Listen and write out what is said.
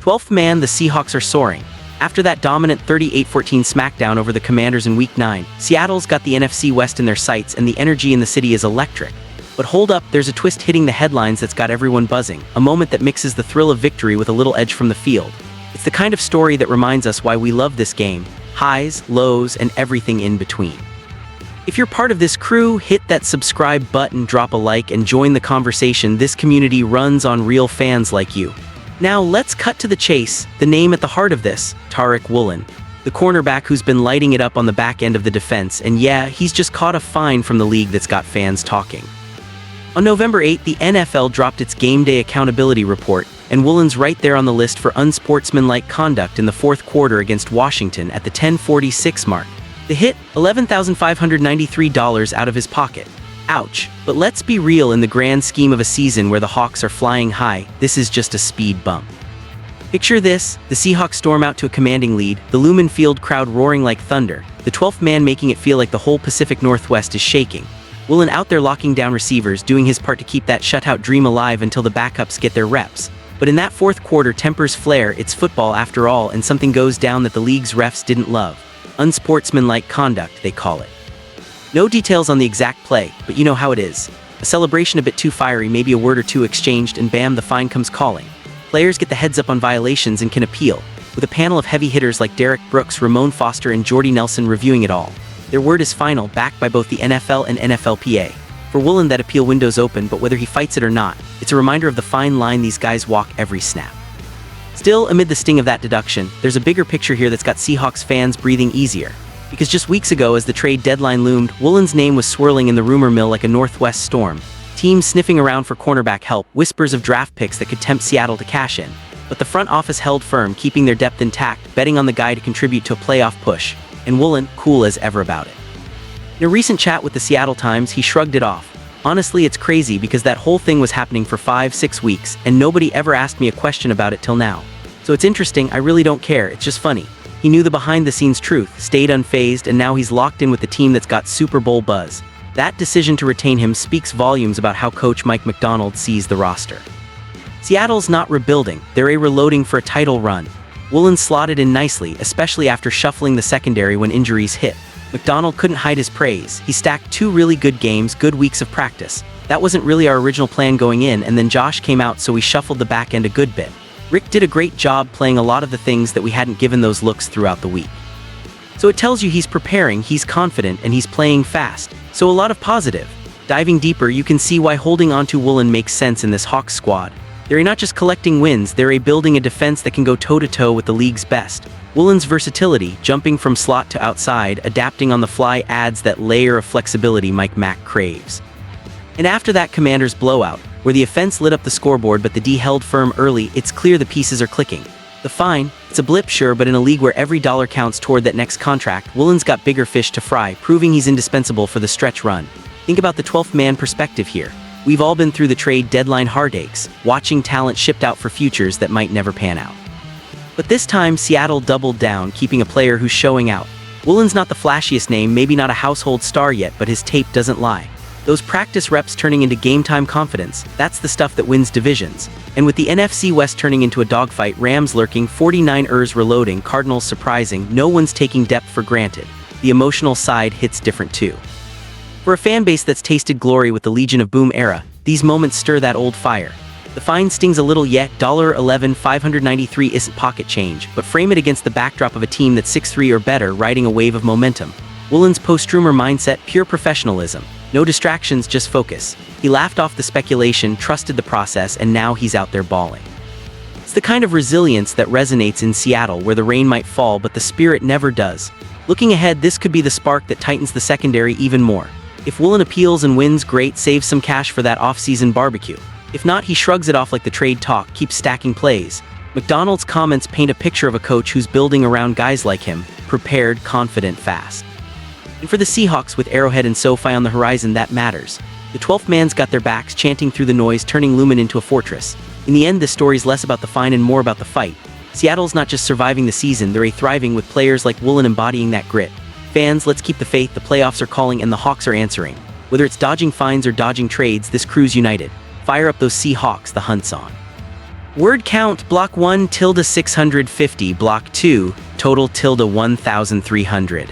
12th man, the Seahawks are soaring. After that dominant 38-14 smackdown over the Commanders in Week 9, Seattle's got the NFC West in their sights and the energy in the city is electric. But hold up, there's a twist hitting the headlines that's got everyone buzzing, a moment that mixes the thrill of victory with a little edge from the field. It's the kind of story that reminds us why we love this game, highs, lows, and everything in between. If you're part of this crew, hit that subscribe button, drop a like, and join the conversation. This community runs on real fans like you. Now let's cut to the chase. The name at the heart of this, Tariq Woolen, the cornerback who's been lighting it up on the back end of the defense, and yeah, he's just caught a fine from the league that's got fans talking. On November 8, the NFL dropped its game day accountability report, and Woolen's right there on the list for unsportsmanlike conduct in the fourth quarter against Washington at the 10:46 mark. The hit, $11,593 out of his pocket. Ouch. But let's be real, in the grand scheme of a season where the Hawks are flying high, this is just a speed bump. Picture this, the Seahawks storm out to a commanding lead, the Lumen Field crowd roaring like thunder, the 12th man making it feel like the whole Pacific Northwest is shaking. Woolen out there locking down receivers, doing his part to keep that shutout dream alive until the backups get their reps. But in that fourth quarter, tempers flare. It's football after all, and something goes down that the league's refs didn't love. Unsportsmanlike conduct, they call it. No details on the exact play, but you know how it is. A celebration a bit too fiery, maybe a word or two exchanged, and bam, the fine comes calling. Players get the heads up on violations and can appeal, with a panel of heavy hitters like Derek Brooks, Ramon Foster, and Jordy Nelson reviewing it all. Their word is final, backed by both the NFL and NFLPA. For Woolen, that appeal window's open, but whether he fights it or not, it's a reminder of the fine line these guys walk every snap. Still, amid the sting of that deduction, there's a bigger picture here that's got Seahawks fans breathing easier. Because just weeks ago, as the trade deadline loomed, Woolen's name was swirling in the rumor mill like a northwest storm. Teams sniffing around for cornerback help, whispers of draft picks that could tempt Seattle to cash in. But the front office held firm, keeping their depth intact, betting on the guy to contribute to a playoff push. And Woolen, cool as ever about it. In a recent chat with the Seattle Times, he shrugged it off. Honestly, it's crazy because that whole thing was happening for 5-6 weeks, and nobody ever asked me a question about it till now. So it's interesting, I really don't care, it's just funny. He knew the behind-the-scenes truth, stayed unfazed, and now he's locked in with the team that's got Super Bowl buzz. That decision to retain him speaks volumes about how coach Mike Macdonald sees the roster. Seattle's not rebuilding, they're reloading for a title run. Woolen slotted in nicely, especially after shuffling the secondary when injuries hit. Macdonald couldn't hide his praise. He stacked 2 really good games, good weeks of practice. That wasn't really our original plan going in, and then Josh came out, so we shuffled the back end a good bit. Rick did a great job playing a lot of the things that we hadn't given those looks throughout the week. So it tells you he's preparing, he's confident, and he's playing fast. So a lot of positive. Diving deeper, you can see why holding on to Woolen makes sense in this Hawks squad. They're not just collecting wins, they're building a defense that can go toe-to-toe with the league's best. Woolen's versatility, jumping from slot to outside, adapting on the fly, adds that layer of flexibility Mike Mack craves. And after that Commanders blowout, where the offense lit up the scoreboard but the D held firm early, it's clear the pieces are clicking. The fine, it's a blip sure, but in a league where every dollar counts toward that next contract, Woolen's got bigger fish to fry, proving he's indispensable for the stretch run. Think about the 12th man perspective here. We've all been through the trade deadline heartaches, watching talent shipped out for futures that might never pan out. But this time, Seattle doubled down, keeping a player who's showing out. Woolen's not the flashiest name, maybe not a household star yet, but his tape doesn't lie. Those practice reps turning into game-time confidence, that's the stuff that wins divisions. And with the NFC West turning into a dogfight, Rams lurking, 49ers reloading, Cardinals surprising, no one's taking depth for granted. The emotional side hits different too. For a fan base that's tasted glory with the Legion of Boom era, these moments stir that old fire. The fine stings a little yet, $11,593 isn't pocket change, but frame it against the backdrop of a team that's 6-3 or better, riding a wave of momentum. Woolen's post-rumor mindset, pure professionalism. No distractions, just focus. He laughed off the speculation, trusted the process, and now he's out there balling. It's the kind of resilience that resonates in Seattle, where the rain might fall, but the spirit never does. Looking ahead, this could be the spark that tightens the secondary even more. If Woolen appeals and wins, great, saves some cash for that off-season barbecue. If not, he shrugs it off like the trade talk, keeps stacking plays. Macdonald's comments paint a picture of a coach who's building around guys like him, prepared, confident, fast. And for the Seahawks, with Arrowhead and SoFi on the horizon, that matters. The 12th man's got their backs, chanting through the noise, turning Lumen into a fortress. In the end, this story's less about the fine and more about the fight. Seattle's not just surviving the season, they're thriving with players like Woolen embodying that grit. Fans, let's keep the faith, the playoffs are calling and the Hawks are answering. Whether it's dodging fines or dodging trades, this crew's united. Fire up those Seahawks, the hunt's on. Word count, block 1 tilde 650, block 2, total tilde 1,300.